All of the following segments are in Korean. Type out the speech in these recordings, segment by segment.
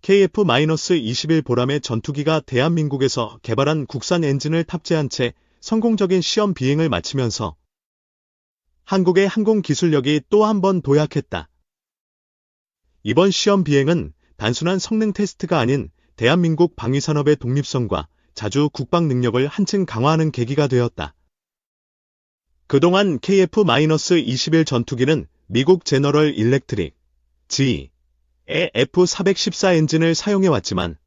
KF-21 보람의 전투기가 대한민국에서 개발한 국산 엔진을 탑재한 채 성공적인 시험 비행을 마치면서 한국의 항공 기술력이 또 한 번 도약했다. 이번 시험 비행은 단순한 성능 테스트가 아닌 대한민국 방위산업의 독립성과 자주 국방 능력을 한층 강화하는 계기가 되었다. 그동안 KF-21 전투기는 미국 제너럴 일렉트릭, GE의 F414 엔진을 사용해왔지만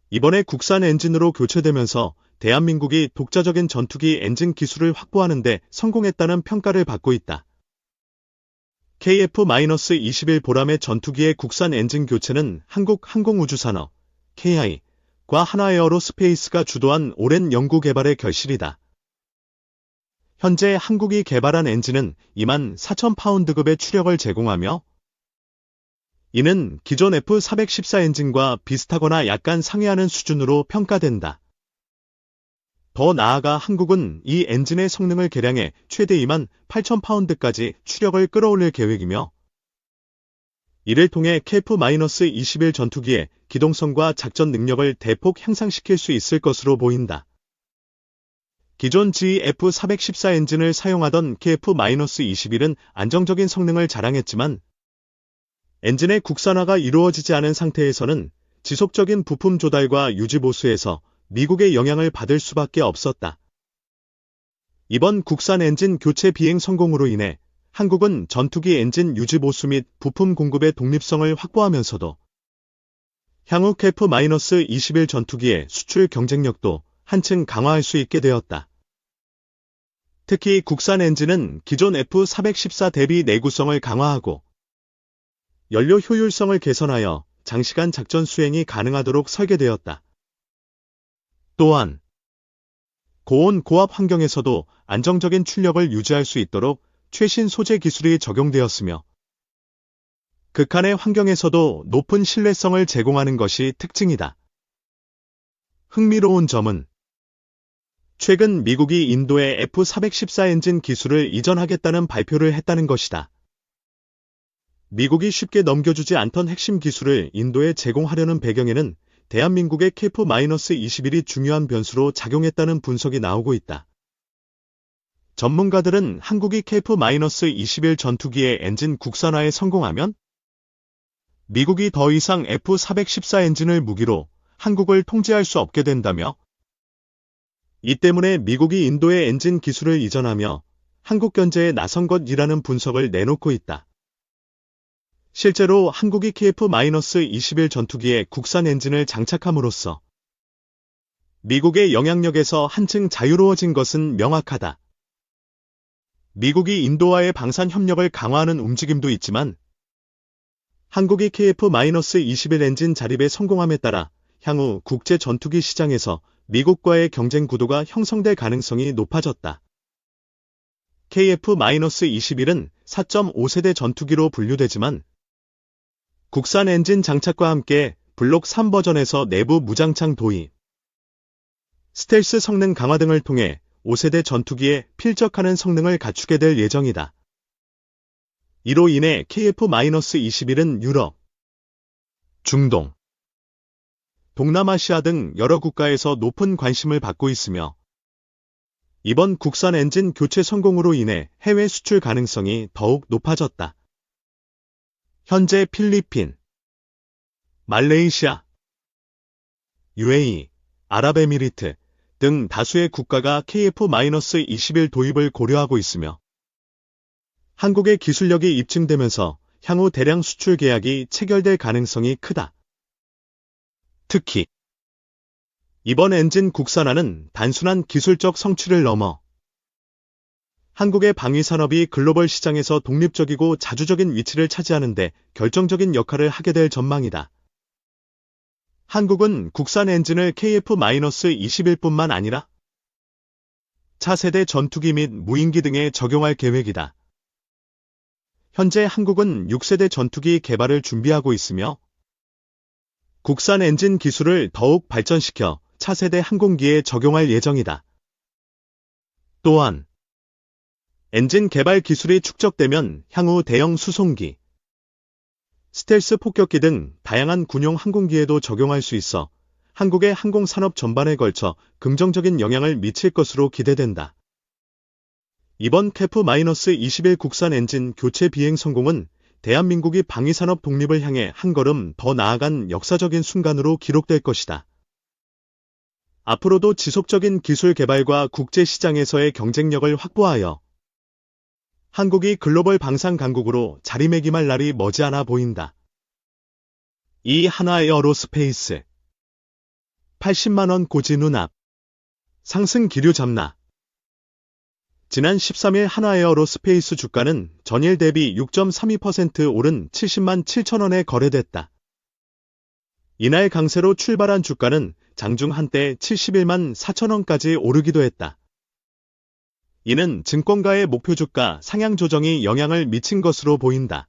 이번에 국산 엔진으로 교체되면서 대한민국이 독자적인 전투기 엔진 기술을 확보하는 데 성공했다는 평가를 받고 있다. KF-21 보람의 전투기의 국산 엔진 교체는 한국항공우주산업, KI과 한화에어로스페이스가 주도한 오랜 연구 개발의 결실이다. 현재 한국이 개발한 엔진은 24,000파운드급의 추력을 제공하며 이는 기존 F414 엔진과 비슷하거나 약간 상회하는 수준으로 평가된다. 더 나아가 한국은 이 엔진의 성능을 개량해 최대 28,000파운드까지 추력을 끌어올릴 계획이며 이를 통해 KF-21 전투기의 기동성과 작전 능력을 대폭 향상시킬 수 있을 것으로 보인다. 기존 GE F414 엔진을 사용하던 KF-21은 안정적인 성능을 자랑했지만 엔진의 국산화가 이루어지지 않은 상태에서는 지속적인 부품 조달과 유지 보수에서 미국의 영향을 받을 수밖에 없었다. 이번 국산 엔진 교체 비행 성공으로 인해 한국은 전투기 엔진 유지 보수 및 부품 공급의 독립성을 확보하면서도 향후 KF-21 전투기의 수출 경쟁력도 한층 강화할 수 있게 되었다. 특히 국산 엔진은 기존 F414 대비 내구성을 강화하고 연료 효율성을 개선하여 장시간 작전 수행이 가능하도록 설계되었다. 또한 고온 고압 환경에서도 안정적인 출력을 유지할 수 있도록 최신 소재 기술이 적용되었으며 극한의 환경에서도 높은 신뢰성을 제공하는 것이 특징이다. 흥미로운 점은 최근 미국이 인도에 F414 엔진 기술을 이전하겠다는 발표를 했다는 것이다. 미국이 쉽게 넘겨주지 않던 핵심 기술을 인도에 제공하려는 배경에는 대한민국의 KF-21이 중요한 변수로 작용했다는 분석이 나오고 있다. 전문가들은 한국이 KF-21 전투기의 엔진 국산화에 성공하면 미국이 더 이상 F414 엔진을 무기로 한국을 통제할 수 없게 된다며 이 때문에 미국이 인도의 엔진 기술을 이전하며 한국 견제에 나선 것이라는 분석을 내놓고 있다. 실제로 한국이 KF-21 전투기에 국산 엔진을 장착함으로써 미국의 영향력에서 한층 자유로워진 것은 명확하다. 미국이 인도와의 방산 협력을 강화하는 움직임도 있지만 한국이 KF-21 엔진 자립에 성공함에 따라 향후 국제 전투기 시장에서 미국과의 경쟁 구도가 형성될 가능성이 높아졌다. KF-21은 4.5세대 전투기로 분류되지만 국산 엔진 장착과 함께 블록 3 버전에서 내부 무장창 도입, 스텔스 성능 강화 등을 통해 5세대 전투기에 필적하는 성능을 갖추게 될 예정이다. 이로 인해 KF-21은 유럽, 중동, 동남아시아 등 여러 국가에서 높은 관심을 받고 있으며 이번 국산 엔진 교체 성공으로 인해 해외 수출 가능성이 더욱 높아졌다. 현재 필리핀, 말레이시아, UAE, 아랍에미리트 등 다수의 국가가 KF-21 도입을 고려하고 있으며 한국의 기술력이 입증되면서 향후 대량 수출 계약이 체결될 가능성이 크다. 특히 이번 엔진 국산화는 단순한 기술적 성취를 넘어 한국의 방위산업이 글로벌 시장에서 독립적이고 자주적인 위치를 차지하는 데 결정적인 역할을 하게 될 전망이다. 한국은 국산 엔진을 KF-21뿐만 아니라 차세대 전투기 및 무인기 등에 적용할 계획이다. 현재 한국은 6세대 전투기 개발을 준비하고 있으며 국산 엔진 기술을 더욱 발전시켜 차세대 항공기에 적용할 예정이다. 또한 엔진 개발 기술이 축적되면 향후 대형 수송기, 스텔스 폭격기 등 다양한 군용 항공기에도 적용할 수 있어 한국의 항공산업 전반에 걸쳐 긍정적인 영향을 미칠 것으로 기대된다. 이번 KF-21 국산 엔진 교체 비행 성공은 대한민국이 방위산업 독립을 향해 한 걸음 더 나아간 역사적인 순간으로 기록될 것이다. 앞으로도 지속적인 기술 개발과 국제 시장에서의 경쟁력을 확보하여 한국이 글로벌 방산 강국으로 자리매김할 날이 머지않아 보인다. 이 하나에어로스페이스 80만원 고지 눈앞 상승 기류 잡나. 지난 13일 하나에어로스페이스 주가는 전일 대비 6.32% 오른 70만 7천원에 거래됐다. 이날 강세로 출발한 주가는 장중 한때 71만 4천원까지 오르기도 했다. 이는 증권가의 목표 주가 상향 조정이 영향을 미친 것으로 보인다.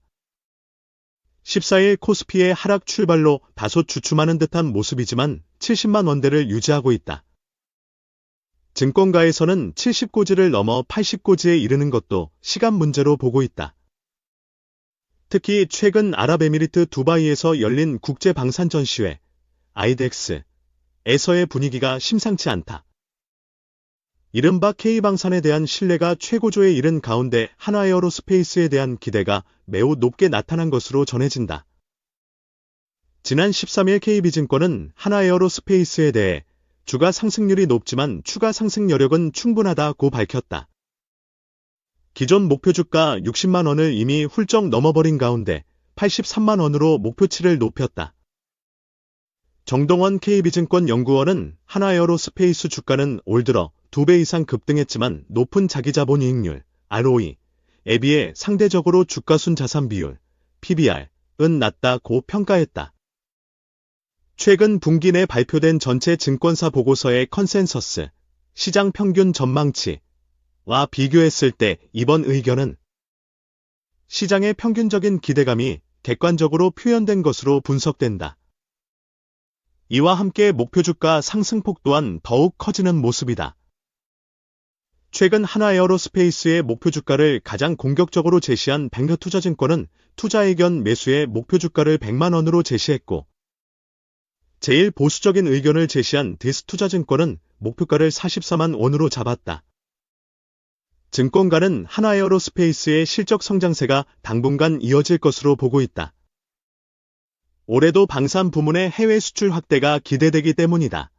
14일 코스피의 하락 출발로 다소 주춤하는 듯한 모습이지만 70만 원대를 유지하고 있다. 증권가에서는 70고지를 넘어 80고지에 이르는 것도 시간 문제로 보고 있다. 특히 최근 아랍에미리트 두바이에서 열린 국제방산 전시회 아이덱스에서의 분위기가 심상치 않다. 이른바 K방산에 대한 신뢰가 최고조에 이른 가운데 하나에어로스페이스에 대한 기대가 매우 높게 나타난 것으로 전해진다. 지난 13일 KB증권은 하나에어로스페이스에 대해 주가 상승률이 높지만 추가 상승 여력은 충분하다고 밝혔다. 기존 목표 주가 60만 원을 이미 훌쩍 넘어버린 가운데 83만 원으로 목표치를 높였다. 정동원 KB증권 연구원은 하나에어로스페이스 주가는 올 들어 2배 이상 급등했지만 높은 자기자본 이익률 ROE에 비해 상대적으로 주가순 자산 비율 PBR은 낮다고 평가했다. 최근 분기 내 발표된 전체 증권사 보고서의 컨센서스 시장 평균 전망치와 비교했을 때 이번 의견은 시장의 평균적인 기대감이 객관적으로 표현된 것으로 분석된다. 이와 함께 목표 주가 상승폭 또한 더욱 커지는 모습이다. 최근 하나에어로스페이스의 목표 주가를 가장 공격적으로 제시한 뱅크투자증권은 투자의견 매수의 목표 주가를 100만 원으로 제시했고 제일 보수적인 의견을 제시한 디스투자증권은 목표가를 44만 원으로 잡았다. 증권가는 하나에어로스페이스의 실적 성장세가 당분간 이어질 것으로 보고 있다. 올해도 방산 부문의 해외 수출 확대가 기대되기 때문이다.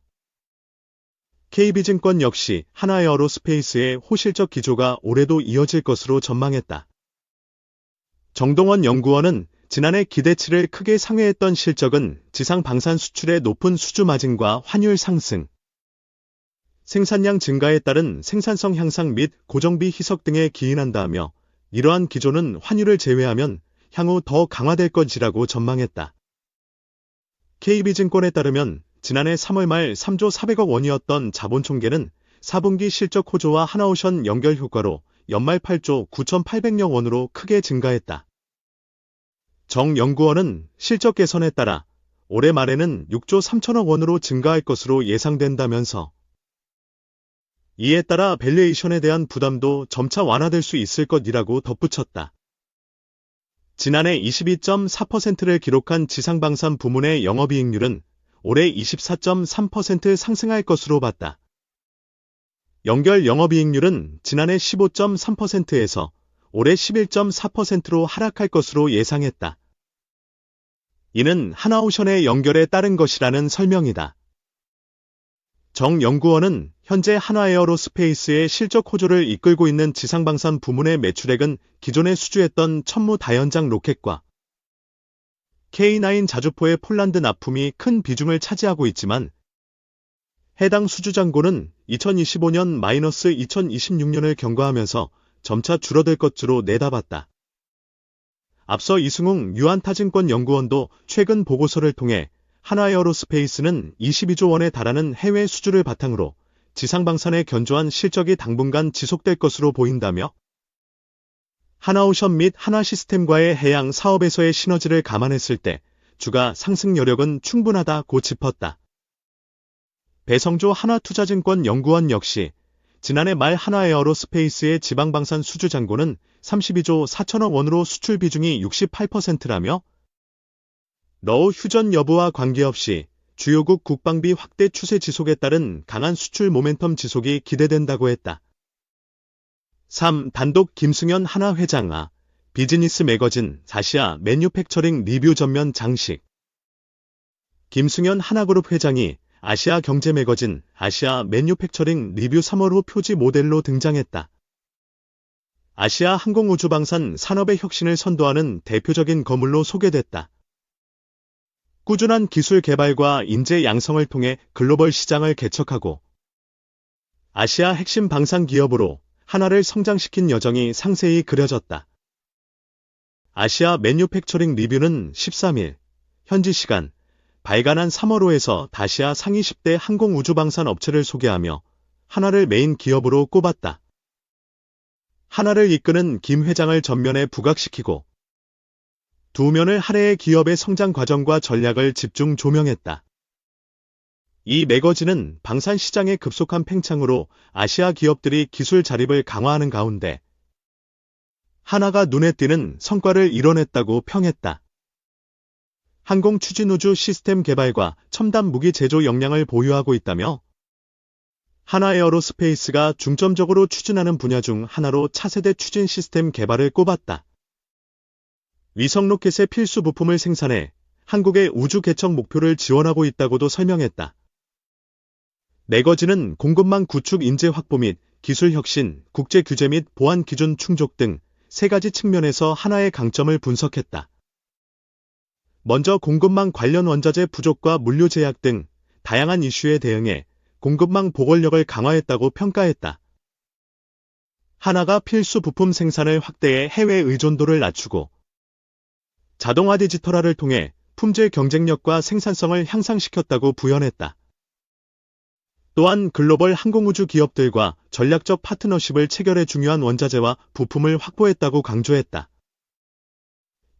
KB증권 역시 하나에어로스페이스의 호실적 기조가 올해도 이어질 것으로 전망했다. 정동원 연구원은 지난해 기대치를 크게 상회했던 실적은 지상 방산 수출의 높은 수주 마진과 환율 상승, 생산량 증가에 따른 생산성 향상 및 고정비 희석 등에 기인한다며 이러한 기조는 환율을 제외하면 향후 더 강화될 것이라고 전망했다. KB증권에 따르면 지난해 3월 말 3조 400억 원이었던 자본 총계는 4분기 실적 호조와 하나오션 연결 효과로 연말 8조 9,800억 원으로 크게 증가했다. 정 연구원은 실적 개선에 따라 올해 말에는 6조 3천억 원으로 증가할 것으로 예상된다면서 이에 따라 밸류에이션에 대한 부담도 점차 완화될 수 있을 것이라고 덧붙였다. 지난해 22.4%를 기록한 지상방산 부문의 영업이익률은 올해 24.3% 상승할 것으로 봤다. 연결 영업이익률은 지난해 15.3%에서 올해 11.4%로 하락할 것으로 예상했다. 이는 하나오션의 연결에 따른 것이라는 설명이다. 정 연구원은 현재 하나에어로스페이스의 실적 호조를 이끌고 있는 지상방산 부문의 매출액은 기존에 수주했던 천무다연장 로켓과 K9 자주포의 폴란드 납품이 큰 비중을 차지하고 있지만 해당 수주 잔고는 2025년 마이너스 2026년을 경과하면서 점차 줄어들 것으로 내다봤다. 앞서 이승웅 유한타증권 연구원도 최근 보고서를 통해 하나에어로스페이스는 22조 원에 달하는 해외 수주를 바탕으로 지상방산의 견조한 실적이 당분간 지속될 것으로 보인다며 하나오션 및 하나시스템과의 해양 사업에서의 시너지를 감안했을 때 주가 상승 여력은 충분하다고 짚었다. 배성조 하나투자증권 연구원 역시 지난해 말 하나에어로스페이스의 지방방산 수주 잔고는 32조 4천억 원으로 수출 비중이 68%라며 러우 휴전 여부와 관계없이 주요국 국방비 확대 추세 지속에 따른 강한 수출 모멘텀 지속이 기대된다고 했다. 3. 단독 김승현 하나 회장 비즈니스 매거진 아시아 매뉴팩처링 리뷰 전면 장식. 김승현 하나그룹 회장이 아시아 경제 매거진 아시아 매뉴팩처링 리뷰 3월 후 표지 모델로 등장했다. 아시아 항공우주방산 산업의 혁신을 선도하는 대표적인 거물로 소개됐다. 꾸준한 기술 개발과 인재 양성을 통해 글로벌 시장을 개척하고 아시아 핵심 방산 기업으로 하나를 성장시킨 여정이 상세히 그려졌다. 아시아 매뉴팩처링 리뷰는 13일 현지 시간 발간한 3월호에서 다시아 상위 10대 항공우주방산 업체를 소개하며 하나를 메인 기업으로 꼽았다. 하나를 이끄는 김 회장을 전면에 부각시키고 두 면을 할애의 기업의 성장 과정과 전략을 집중 조명했다. 이 매거진은 방산 시장의 급속한 팽창으로 아시아 기업들이 기술 자립을 강화하는 가운데 하나가 눈에 띄는 성과를 이뤄냈다고 평했다. 항공 추진우주 시스템 개발과 첨단 무기 제조 역량을 보유하고 있다며 하나에어로스페이스가 중점적으로 추진하는 분야 중 하나로 차세대 추진 시스템 개발을 꼽았다. 위성 로켓의 필수 부품을 생산해 한국의 우주 개척 목표를 지원하고 있다고도 설명했다. 매거진은 공급망 구축 인재 확보 및 기술 혁신, 국제 규제 및 보안 기준 충족 등 세 가지 측면에서 하나의 강점을 분석했다. 먼저 공급망 관련 원자재 부족과 물류 제약 등 다양한 이슈에 대응해 공급망 보건력을 강화했다고 평가했다. 하나가 필수 부품 생산을 확대해 해외 의존도를 낮추고 자동화 디지털화를 통해 품질 경쟁력과 생산성을 향상시켰다고 부연했다. 또한 글로벌 항공우주 기업들과 전략적 파트너십을 체결해 중요한 원자재와 부품을 확보했다고 강조했다.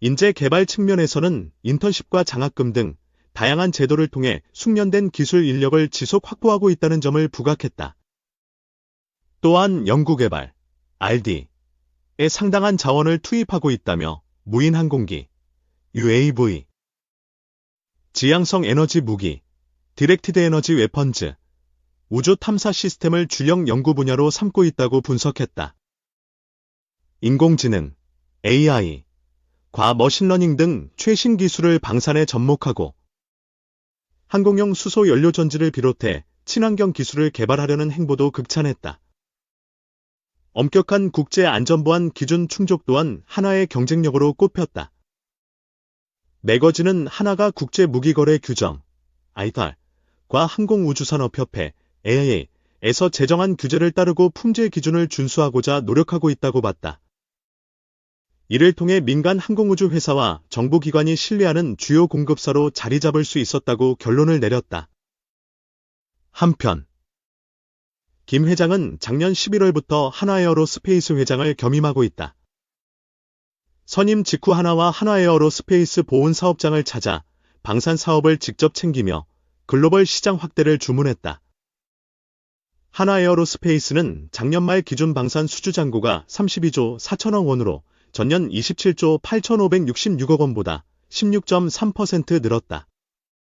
인재 개발 측면에서는 인턴십과 장학금 등 다양한 제도를 통해 숙련된 기술 인력을 지속 확보하고 있다는 점을 부각했다. 또한 연구개발, R&D에 상당한 자원을 투입하고 있다며 무인항공기, UAV, 지향성 에너지 무기, 디렉티드 에너지 웨펀즈, 우주 탐사 시스템을 주력 연구 분야로 삼고 있다고 분석했다. 인공지능, AI, 과 머신러닝 등 최신 기술을 방산에 접목하고 항공용 수소 연료 전지를 비롯해 친환경 기술을 개발하려는 행보도 극찬했다. 엄격한 국제 안전보안 기준 충족 또한 하나의 경쟁력으로 꼽혔다. 매거진은 하나가 국제 무기거래 규정, ITAR,과 항공우주산업협회, AIA에서 제정한 규제를 따르고 품질 기준을 준수하고자 노력하고 있다고 봤다. 이를 통해 민간 항공우주 회사와 정부기관이 신뢰하는 주요 공급사로 자리 잡을 수 있었다고 결론을 내렸다. 한편 김 회장은 작년 11월부터 하나에어로스페이스 회장을 겸임하고 있다. 선임 직후 하나와 하나에어로스페이스 보훈 사업장을 찾아 방산 사업을 직접 챙기며 글로벌 시장 확대를 주문했다. 하나에어로스페이스는 작년 말 기준 방산 수주 잔고가 32조 4천억 원으로 전년 27조 8,566억 원보다 16.3% 늘었다.